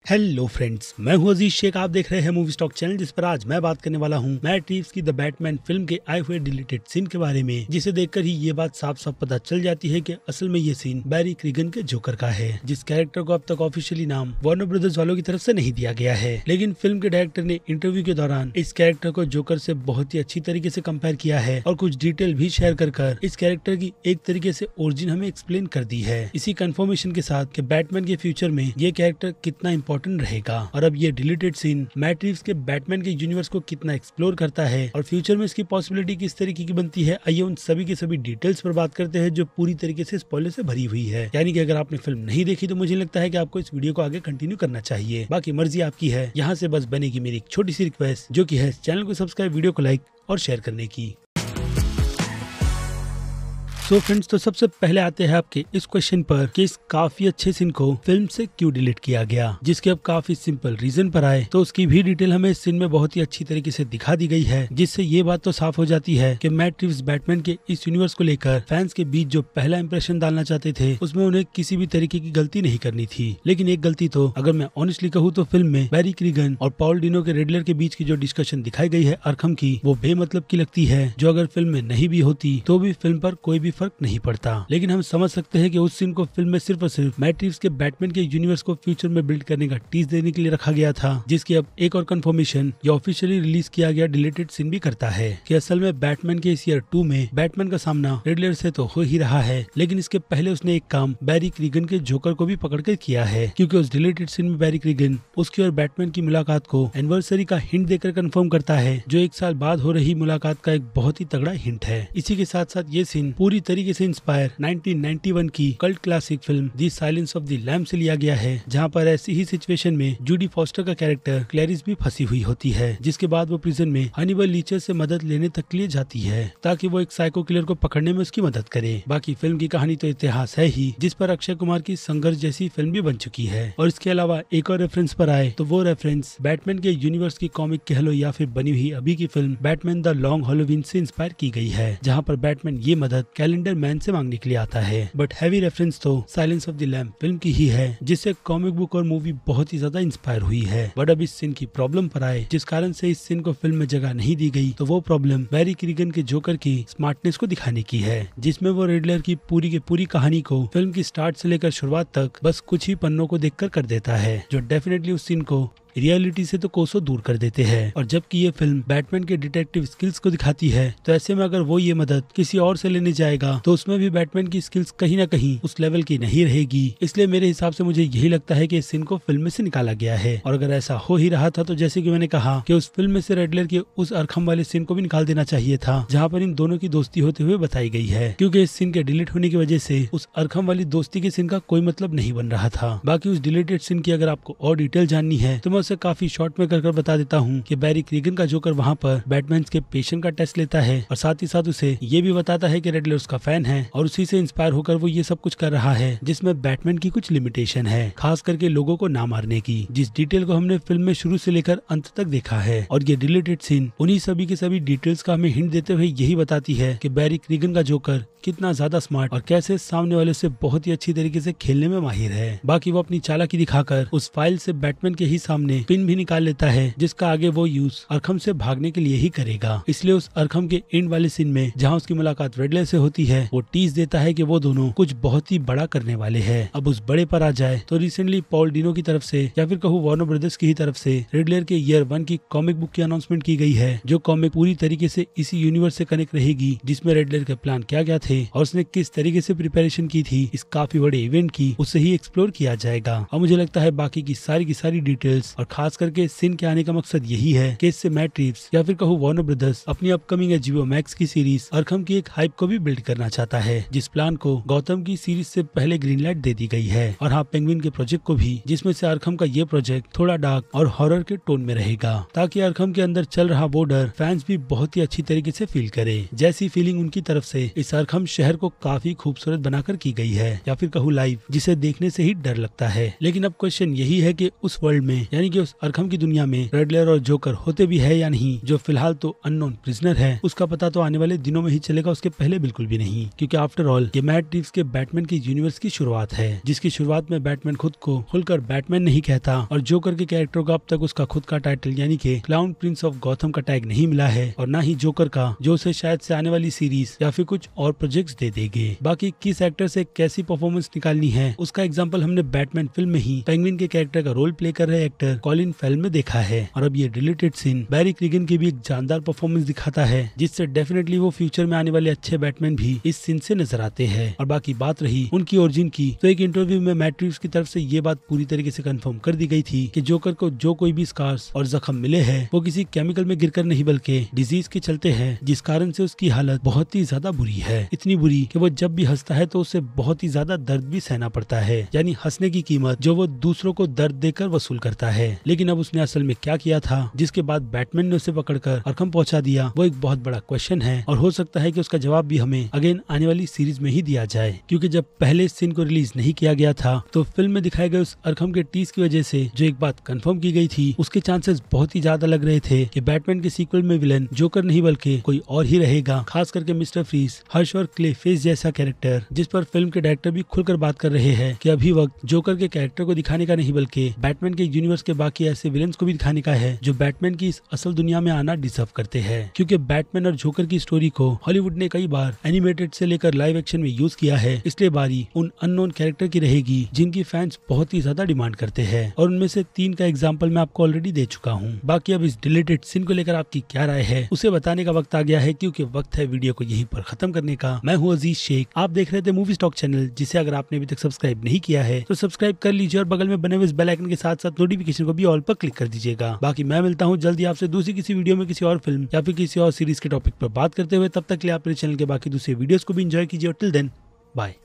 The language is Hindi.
हेलो फ्रेंड्स, मैं हूं अजीज शेख। आप देख रहे हैं मूवी स्टॉक चैनल, जिस पर आज मैं बात करने वाला हूं मैट रीव्स की द बैटमैन फिल्म के आए हुए डिलीटेड सीन के बारे में, जिसे देखकर ही ये बात साफ साफ पता चल जाती है कि असल में ये सीन बैरी क्रीगन के जोकर का है, जिस कैरेक्टर को अब तक ऑफिशियली नाम वार्नर ब्रदर्स वालों की तरफ से नहीं दिया गया है। लेकिन फिल्म के डायरेक्टर ने इंटरव्यू के दौरान इस कैरेक्टर को जोकर से बहुत ही अच्छी तरीके से कंपेयर किया है और कुछ डिटेल भी शेयर कर इस कैरेक्टर की एक तरीके से ओरिजिन हमें एक्सप्लेन कर दी है, इसी कंफर्मेशन के साथ कि बैटमैन के फ्यूचर में ये कैरेक्टर कितना इंपॉर्टेंट रहेगा। और अब ये डिलीटेड सीन मैट रीव्स के बैटमैन के यूनिवर्स को कितना एक्सप्लोर करता है और फ्यूचर में इसकी पॉसिबिलिटी किस तरीके की बनती है, आइए उन सभी के सभी डिटेल्स पर बात करते हैं जो पूरी तरीके से स्पॉइलर से भरी हुई है। यानी कि अगर आपने फिल्म नहीं देखी तो मुझे लगता है कि आपको इस वीडियो को आगे कंटिन्यू करना चाहिए, बाकी मर्जी आपकी है। यहाँ से बस बनेगी मेरी एक छोटी सी रिक्वेस्ट, जो की है चैनल को सब्सक्राइब, वीडियो को लाइक और शेयर करने की। सो फ्रेंड्स, तो सबसे पहले आते हैं आपके इस क्वेश्चन पर कि इस काफी अच्छे सीन को फिल्म से क्यों डिलीट किया गया, जिसके अब काफी सिंपल रीजन पर आए तो उसकी भी डिटेल हमें इस सीन में बहुत ही अच्छी तरीके से दिखा दी गई है, जिससे ये बात तो साफ हो जाती है कि मैट रीव्स बैटमैन के इस यूनिवर्स को लेकर फैंस के बीच जो पहला इंप्रेशन डालना चाहते थे उसमें उन्हें किसी भी तरीके की गलती नहीं करनी थी। लेकिन एक गलती तो अगर मैं ऑनेस्टली कहूँ तो फिल्म में बैरी क्रीगन और पॉल डिनो के रेडलर के बीच की जो डिस्कशन दिखाई गई है अरखम की, वो बेमतलब की लगती है, जो अगर फिल्म में नहीं भी होती तो भी फिल्म पर कोई भी फर्क नहीं पड़ता। लेकिन हम समझ सकते हैं कि उस सीन को फिल्म में सिर्फ और सिर्फ मैट रीव्स के बैटमैन के यूनिवर्स को फ्यूचर में बिल्ड करने का टीज देने के लिए रखा गया था, जिसकी अब एक और कंफर्मेशन या ऑफिशियली रिलीज किया गया डिलीटेड सीन भी करता है कि असल में बैटमैन के इस ईयर 2 में बैटमैन का सामना रिडलर से तो हो ही रहा है, लेकिन इसके पहले उसने एक काम बैरी क्रीगन के जोकर को भी पकड़ कर किया है, क्योंकि उस डिलीटेड सीन में बैरी क्रीगन उसकी और बैटमैन की मुलाकात को एनिवर्सरी का हिंट देकर कंफर्म करता है, जो 1 साल बाद हो रही मुलाकात का एक बहुत ही तगड़ा हिंट है। इसी के साथ साथ ये सीन पूरी तरीके से इंस्पायर 1991 की cult classic film the silence of the lamb से लिया गया है, जहां पर ऐसी ही सिचुएशन में जूडी फॉस्टर का कैरेक्टर क्लैरिस भी फंसी हुई होती है, जिसके बाद वो प्रिजन में हनीबल लीचर से मदद लेने तक के लिए जाती है ताकि वो एक साइको किलर को पकड़ने में उसकी मदद करे। बाकी फिल्म की कहानी तो इतिहास है ही, जिस पर अक्षय कुमार की संघर्ष जैसी फिल्म भी बन चुकी है। और इसके अलावा एक और रेफरेंस पर आए तो वो रेफरेंस बैटमैन के यूनिवर्स की कॉमिक कह लो या फिर बनी हुई अभी की film Batman the long Halloween से इंस्पायर की गई है, जहाँ पर बैटमैन ये मदद कैलेंडर मैन से मांगने के लिए आता है। बट हैवी रेफरेंस तो silence of the lamb film की ही है, जिससे कॉमिक बुक और मूवी बहुत ही ज्यादा इंस्पायर हुई है। बट अब इस सीन की प्रॉब्लम पर आए, जिस कारण से इस सीन को फिल्म में जगह नहीं दी गई, तो वो प्रॉब्लम बैरी क्रीगन के जोकर की स्मार्टनेस को दिखाने की है, जिसमें वो रिडलर की पूरी कहानी को फिल्म की स्टार्ट से लेकर शुरुआत तक बस कुछ ही पन्नों को देखकर कर देता है, जो डेफिनेटली उस सीन को रियलिटी से तो कोसों दूर कर देते हैं। और जबकि ये फिल्म बैटमैन के डिटेक्टिव स्किल्स को दिखाती है, तो ऐसे में अगर वो ये मदद किसी और से लेने जाएगा तो उसमें भी बैटमैन की स्किल्स कहीं ना कहीं उस लेवल की नहीं रहेगी। इसलिए मेरे हिसाब से मुझे यही लगता है कि इस सीन को फिल्म में से निकाला गया है। और अगर ऐसा हो ही रहा था तो जैसे कि मैंने कहा कि उस फिल्म में से रेडलर के उस अरखम वाले सीन को भी निकाल देना चाहिए था, जहाँ पर इन दोनों की दोस्ती होते हुए बताई गई है, क्योंकि इस सीन के डिलीट होने की वजह से उस अरखम वाली दोस्ती के सीन का कोई मतलब नहीं बन रहा था। बाकी उस डिलीटेड सीन की अगर आपको और डिटेल जाननी है तो मैं उसे काफी शॉर्ट में कर बता देता हूँ कि बैरी क्रीगन का जोकर वहाँ पर बैटमैन के पेशेंट का टेस्ट लेता है और साथ ही साथ उसे ये भी बताता है कि रेडलर उसका फैन है और उसी से इंस्पायर होकर वो ये सब कुछ कर रहा है, जिसमें बैटमैन की कुछ लिमिटेशन है, खास करके लोगों को ना मारने की, जिस डिटेल को हमने फिल्म में शुरू से लेकर अंत तक देखा है। और ये डिलीटेड सीन उन्हीं सभी के सभी डिटेल्स का हमें हिंट देते हुए यही बताती है कि बैरी क्रीगन का जोकर कितना ज्यादा स्मार्ट और कैसे सामने वाले से बहुत ही अच्छी तरीके से खेलने में माहिर है। बाकी वो अपनी चालाकी दिखाकर उस फाइल से बैटमैन के ही सामने पिन भी निकाल लेता है, जिसका आगे वो यूज अरखम से भागने के लिए ही करेगा। इसलिए उस अरखम के एंड वाले सीन में जहाँ उसकी मुलाकात रेडलर से होती है, वो टीज देता है कि वो दोनों कुछ बहुत ही बड़ा करने वाले हैं। अब उस बड़े पर आ जाए तो रिसेंटली पॉल डिनो की तरफ से या फिर कहूँ वार्नर ब्रदर्स की ही तरफ से रेडलर के ईयर 1 की कॉमिक बुक की अनाउंसमेंट की गई है, जो कॉमिक पूरी तरीके से इसी यूनिवर्स से कनेक्ट रहेगी, जिसमें रेडलर के प्लान क्या क्या थे और उसने किस तरीके से प्रिपरेशन की थी इस काफी बड़े इवेंट की, उसे ही एक्सप्लोर किया जाएगा। और मुझे लगता है बाकी की सारी डिटेल्स और खास करके सीन के आने का मकसद यही है कि इससे मैट रीव्स या फिर कहूँ वार्नर ब्रदर्स अपनी अपकमिंग एचबीओ मैक्स की सीरीज अरखम की एक हाइप को भी बिल्ड करना चाहता है, जिस प्लान को गौतम की सीरीज से पहले ग्रीन लाइट दे दी गई है। और हाँ, पेंगुइन के प्रोजेक्ट को भी, जिसमें से अरखम का ये प्रोजेक्ट थोड़ा डार्क और हॉरर के टोन में रहेगा, ताकि अरखम के अंदर चल रहा वो डर फैंस भी बहुत ही अच्छी तरीके से फील करे, जैसी फीलिंग उनकी तरफ से इस अरखम शहर को काफी खूबसूरत बनाकर की गई है, या फिर कहूँ लाइव, जिसे देखने से ही डर लगता है। लेकिन अब क्वेश्चन यही है कि उस वर्ल्ड में यानी कि क्योंकि उस अरखम की दुनिया में रेडलर और जोकर होते भी है या नहीं, जो फिलहाल तो अननोन प्रिजनर है, उसका पता तो आने वाले दिनों में ही चलेगा, उसके पहले बिल्कुल भी नहीं। क्योंकि आफ्टर ऑल ये मैट रिव्स के बैटमैन की यूनिवर्स की शुरुआत है, जिसकी शुरुआत में बैटमैन खुद को खुलकर बैटमैन नहीं कहता और जोकर के कैरेक्टर को अब तक उसका खुद का टाइटल यानी कि क्लाउन प्रिंस ऑफ गॉथम का टैग नहीं मिला है, और ना ही जोकर का, जो उसे शायद से आने वाली सीरीज या फिर कुछ और प्रोजेक्ट्स दे देंगे। बाकी किस एक्टर से कैसी परफॉर्मेंस निकालनी है उसका एग्जांपल हमने बैटमैन फिल्म में ही पेंगुइन के कैरेक्टर का रोल प्ले कर रहे एक्टर कॉलिन फेरेल में देखा है, और अब ये डिलीटेड सीन बैरी क्रिगन की भी एक जानदार परफॉर्मेंस दिखाता है, जिससे डेफिनेटली वो फ्यूचर में आने वाले अच्छे बैटमैन भी इस सीन से नजर आते हैं। और बाकी बात रही उनकी ओरिजिन की, तो एक इंटरव्यू में मैट रिव्स की तरफ से ये बात पूरी तरीके से कंफर्म कर दी गई थी कि जोकर को जो कोई भी स्कार्स और जख्म मिले हैं वो किसी केमिकल में गिरकर नहीं बल्कि डिजीज के चलते हैं, जिस कारण से उसकी हालत बहुत ही ज्यादा बुरी है, इतनी बुरी कि वो जब भी हंसता है तो उसे बहुत ही ज्यादा दर्द भी सहना पड़ता है, यानी हंसने की कीमत जो वो दूसरों को दर्द देकर वसूल करता है। लेकिन अब उसने असल में क्या किया था जिसके बाद बैटमैन ने उसे पकड़कर अरखम पहुंचा दिया, वो एक बहुत बड़ा क्वेश्चन है, और हो सकता है कि उसका जवाब भी हमें अगेन आने वाली सीरीज में ही दिया जाए। क्योंकि जब पहले सीन को रिलीज नहीं किया गया था तो फिल्म में दिखाए गए उस अरखम के टीज की वजह से जो एक बात कंफर्म की गई थी, उसके चांसेस बहुत ही ज्यादा लग रहे थे कि बैटमैन के सीक्वल में विलन जोकर नहीं बल्कि कोई और ही रहेगा, खास करके मिस्टर फ्रीज, हर्ष और क्ले फेस जैसा कैरेक्टर, जिस पर फिल्म के डायरेक्टर भी खुलकर बात कर रहे हैं कि अभी वक्त जोकर के कैरेक्टर को दिखाने का नहीं बल्कि बैटमैन के यूनिवर्स के बाकी ऐसे विलन्स को भी दिखाने का है जो बैटमैन की इस असल दुनिया में आना डिजर्व करते हैं। क्योंकि बैटमैन और जोकर की स्टोरी को हॉलीवुड ने कई बार एनिमेटेड से लेकर लाइव एक्शन में यूज किया है, इसलिए बारी उन अननोन कैरेक्टर की रहेगी जिनकी फैंस बहुत ही ज्यादा डिमांड करते हैं, और उनमें से 3 का एग्जाम्पल मैं आपको ऑलरेडी दे चुका हूँ। बाकी अब इस डिलीटेड सीन को लेकर आपकी क्या राय है उसे बताने का वक्त आ गया है, क्योंकि वक्त है वीडियो को यहीं पर खत्म करने का। मैं हूँ अजीज शेख, आप देख रहे थे मूवी स्टॉक चैनल, जिसे अगर आपने अभी तक सब्सक्राइब नहीं किया है तो सब्सक्राइब कर लीजिए और बगल में बने हुए इस बेल आइकन के साथ साथ नोटिफिकेशन को भी ऑल पर क्लिक कर दीजिएगा। बाकी मैं मिलता हूँ जल्दी आपसे दूसरी किसी वीडियो में किसी और फिल्म या फिर किसी और सीरीज के टॉपिक पर बात करते हुए। तब तक के लिए आप मेरे चैनल के बाकी दूसरे वीडियोस को भी एंजॉय कीजिए और टिल देन बाय।